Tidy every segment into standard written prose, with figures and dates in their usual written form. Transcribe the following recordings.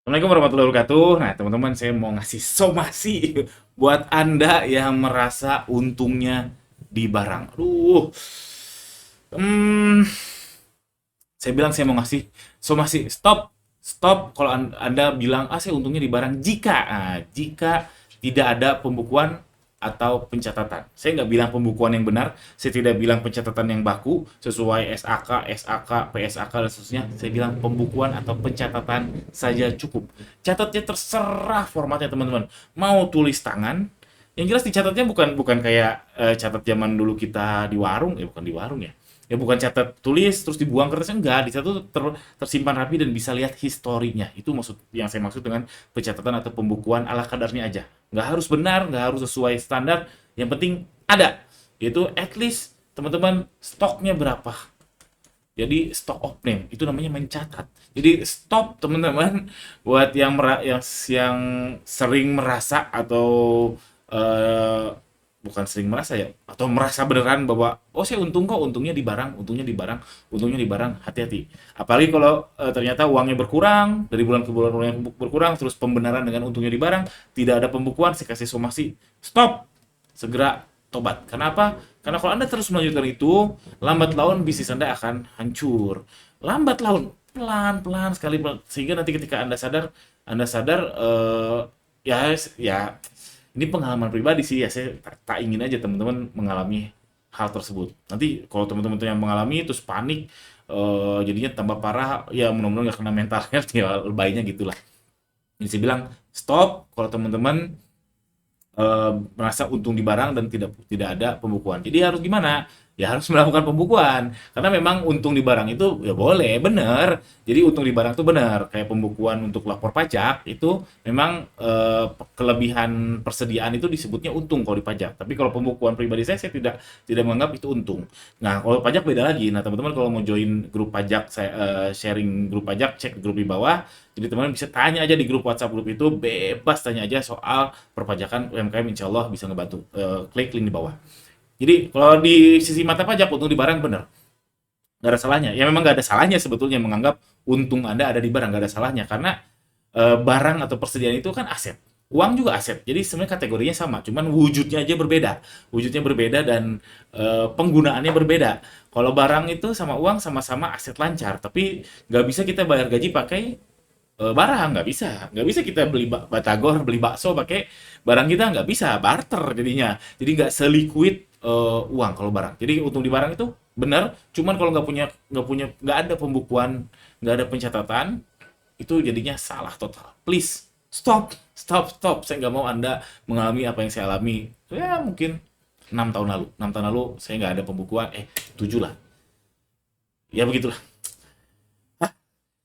Assalamualaikum warahmatullahi wabarakatuh. Nah, teman-teman, saya mau ngasih somasi buat Anda yang merasa untungnya di barang. Hmm, saya bilang saya mau ngasih somasi. Stop, stop. Kalau Anda bilang, saya untungnya di barang. Jika tidak ada pembukuan atau pencatatan. Saya nggak bilang pembukuan yang benar, saya tidak bilang pencatatan yang baku sesuai SAK, SAK, PSAK dan seterusnya. Saya bilang pembukuan atau pencatatan saja cukup. Catatnya terserah formatnya teman-teman. Mau tulis tangan, yang jelas dicatatnya bukan bukan kayak catat zaman dulu kita di warung, bukan di warung ya. Ya bukan catat tulis terus dibuang kertasnya, enggak, di situ tersimpan rapi dan bisa lihat historinya. Itu yang saya maksud dengan pencatatan atau pembukuan ala kadarnya aja. Nggak harus benar, nggak harus sesuai standar, yang penting ada. Itu at least teman-teman stoknya berapa. Jadi stock of name itu namanya mencatat. Jadi stop teman-teman buat yang sering merasa atau eh, bukan sering merasa ya, atau merasa beneran bahwa saya untung kok, untungnya di barang, untungnya di barang, untungnya di barang. Hati-hati. Apalagi kalau ternyata uangnya berkurang dari bulan ke bulan, uangnya berkurang, terus pembenaran dengan untungnya di barang, tidak ada pembukuan, saya kasih somasi. Stop. Segera tobat. Kenapa? Karena kalau Anda terus melanjutkan itu, lambat laun bisnis Anda akan hancur. Lambat laun, pelan-pelan sekali, sehingga nanti ketika Anda sadar, ya, ya, ini pengalaman pribadi sih ya, saya tak ingin aja teman-teman mengalami hal tersebut. Nanti kalau teman-teman yang mengalami terus panik, jadinya tambah parah, ya mudah-mudahan nggak kena mental health ya, baiknya gitulah. Jadi saya bilang stop kalau teman-teman merasa untung di barang dan tidak tidak ada pembukuan. Jadi harus gimana? Ya harus melakukan pembukuan. Karena memang untung di barang itu ya boleh, benar. Jadi untung di barang itu benar. Kayak pembukuan untuk lapor pajak itu memang kelebihan persediaan itu disebutnya untung kalau di pajak. Tapi kalau pembukuan pribadi saya tidak tidak menganggap itu untung. Nah, kalau pajak beda lagi. Nah, teman-teman kalau mau join grup pajak, saya sharing grup pajak, cek grup di bawah. Jadi teman-teman bisa tanya aja di grup WhatsApp grup itu, bebas tanya aja soal perpajakan UMKM, insya Allah bisa ngebantu. Klik link di bawah. Jadi kalau di sisi mata pajak untung di barang benar, nggak ada salahnya. Ya memang nggak ada salahnya sebetulnya menganggap untung Anda ada di barang, nggak ada salahnya karena barang atau persediaan itu kan aset. Uang juga aset. Jadi sebenarnya kategorinya sama, cuman wujudnya aja berbeda. Wujudnya berbeda dan penggunaannya berbeda. Kalau barang itu sama uang sama-sama aset lancar, tapi nggak bisa kita bayar gaji pakai barang, nggak bisa kita beli batagor, beli bakso pakai barang kita, nggak bisa, barter jadinya. Jadi nggak seliquid uang kalau barang. Jadi untung di barang itu benar, cuman kalau nggak ada pembukuan, nggak ada pencatatan, itu jadinya salah total. Please stop, stop, stop. Saya nggak mau Anda mengalami apa yang saya alami. Ya mungkin 6 tahun lalu, 6 tahun lalu saya nggak ada pembukuan, 7 lah. Ya begitulah.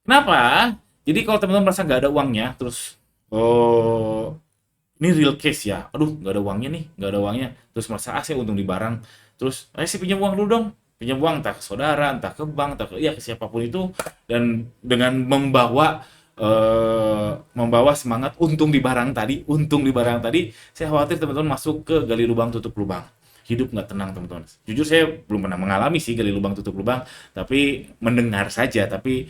Kenapa? Jadi kalau teman-teman merasa nggak ada uangnya, terus oh, ini real case ya, aduh nggak ada uangnya nih, nggak ada uangnya, terus merasa saya untung di barang, terus saya pinjam uang dulu dong, pinjam uang entah ke saudara, entah ke bank, entah ke ya ke siapapun itu, dan dengan membawa semangat untung di barang tadi, untung di barang tadi, saya khawatir teman-teman masuk ke gali lubang tutup lubang. Hidup nggak tenang teman-teman. Jujur saya belum pernah mengalami sih gali lubang tutup lubang, tapi mendengar saja. Tapi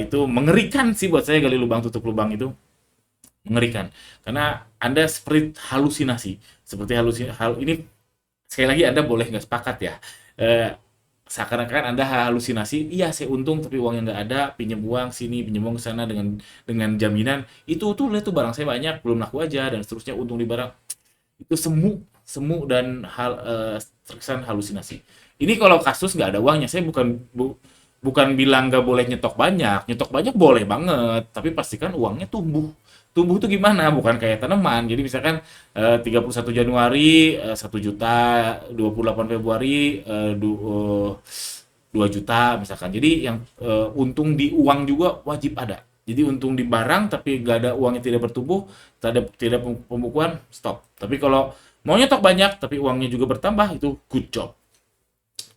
itu mengerikan sih buat saya gali lubang tutup lubang itu mengerikan. Karena Anda seperti halusinasi. Seperti ini sekali lagi Anda boleh nggak sepakat ya. Eh, Seakan-akan Anda halusinasi, iya saya untung tapi uangnya nggak ada, pinjam uang sini, pinjam uang sana dengan jaminan itu tuh lihat tuh barang saya banyak, belum laku aja dan seterusnya untung di barang. Itu semu, semu dan terkesan halusinasi. Ini kalau kasus nggak ada uangnya, saya bukan bilang nggak boleh nyetok banyak boleh banget, tapi pastikan uangnya tumbuh. Tumbuh itu gimana? Bukan kayak tanaman. Jadi misalkan 31 Januari 1 juta, 28 Februari 2 juta misalkan. Jadi yang untung di uang juga wajib ada. Jadi untung di barang tapi nggak ada uangnya, tidak bertumbuh, tidak pembukuan, stop. Tapi kalau mau nyetok banyak tapi uangnya juga bertambah, itu good job.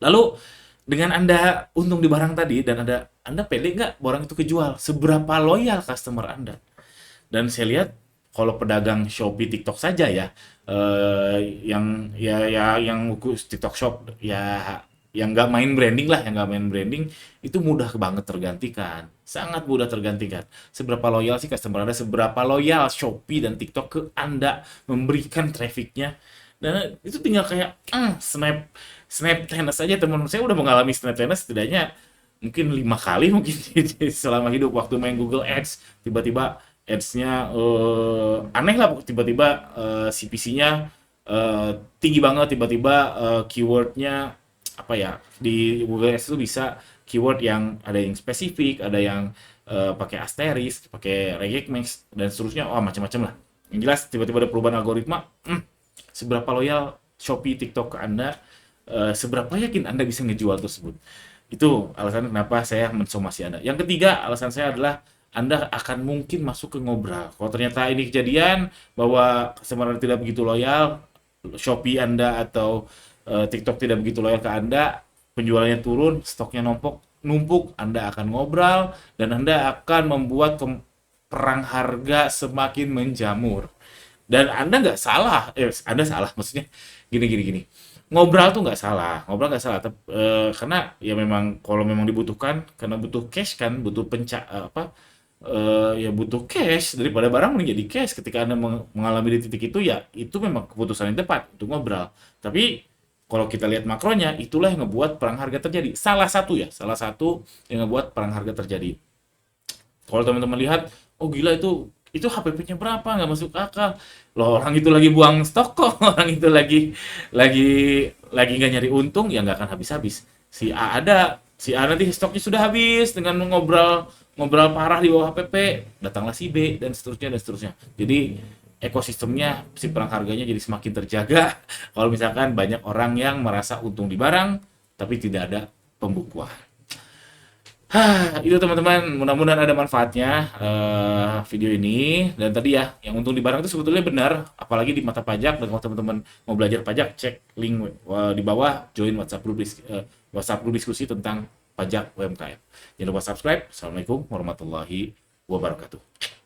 Lalu dengan Anda untung di barang tadi dan Anda pede nggak barang itu kejual? Seberapa loyal customer Anda? Dan saya lihat kalau pedagang Shopee, TikTok saja ya, yang ya yang TikTok Shop ya yang nggak main branding lah, yang nggak main branding itu mudah banget tergantikan, sangat mudah tergantikan. Seberapa loyal sih customer Anda, seberapa loyal Shopee dan TikTok ke Anda memberikan trafficnya, dan itu tinggal kayak snap snap tennis aja. Teman saya udah mengalami snap tennis setidaknya mungkin 5 kali mungkin selama hidup waktu main Google Ads, tiba-tiba ads-nya aneh lah, tiba-tiba CPC-nya tinggi banget, tiba-tiba keyword-nya apa ya, di Google Ads itu bisa keyword yang ada yang spesifik, ada yang pakai asterisk, pakai regex dan seterusnya, macam-macam lah. Yang jelas tiba-tiba ada perubahan algoritma. Seberapa loyal Shopee, TikTok ke Anda, seberapa yakin Anda bisa ngejual tersebut. Itu alasan kenapa saya mensomasi Anda. Yang ketiga, alasan saya adalah Anda akan mungkin masuk ke ngobrol. Kalau ternyata ini kejadian bahwa customer Anda tidak begitu loyal, Shopee Anda atau TikTok tidak begitu loyal ke Anda, penjualannya turun, stoknya numpuk, Anda akan ngobrol dan Anda akan membuat perang harga semakin menjamur. Dan Anda nggak salah, Anda salah, maksudnya gini. Ngobrol nggak salah, karena ya memang kalau memang dibutuhkan, karena butuh cash kan, butuh ya butuh cash, daripada barang mending jadi cash. Ketika Anda mengalami di titik itu, ya itu memang keputusan yang tepat untuk ngobrol. Tapi kalau kita lihat makronya, itulah yang ngebuat perang harga terjadi. Salah satu yang ngebuat perang harga terjadi. Kalau teman-teman lihat, oh gila itu HPP-nya berapa, nggak masuk akal. Loh, orang itu lagi buang stok kok, orang itu lagi nggak nyari untung, ya nggak akan habis-habis. Si A nanti stoknya sudah habis, dengan ngobrol parah di bawah HPP, datanglah si B dan seterusnya. Jadi ekosistemnya, si perang harganya jadi semakin terjaga kalau misalkan banyak orang yang merasa untung di barang tapi tidak ada pembukuan. Itu teman-teman, mudah-mudahan ada manfaatnya video ini. Dan tadi ya, yang untung di barang itu sebetulnya benar, apalagi di mata pajak. Dan kalau teman-teman mau belajar pajak, cek link di bawah, join WhatsApp group diskusi tentang pajak UMKM. Jangan lupa subscribe. Assalamualaikum warahmatullahi wabarakatuh.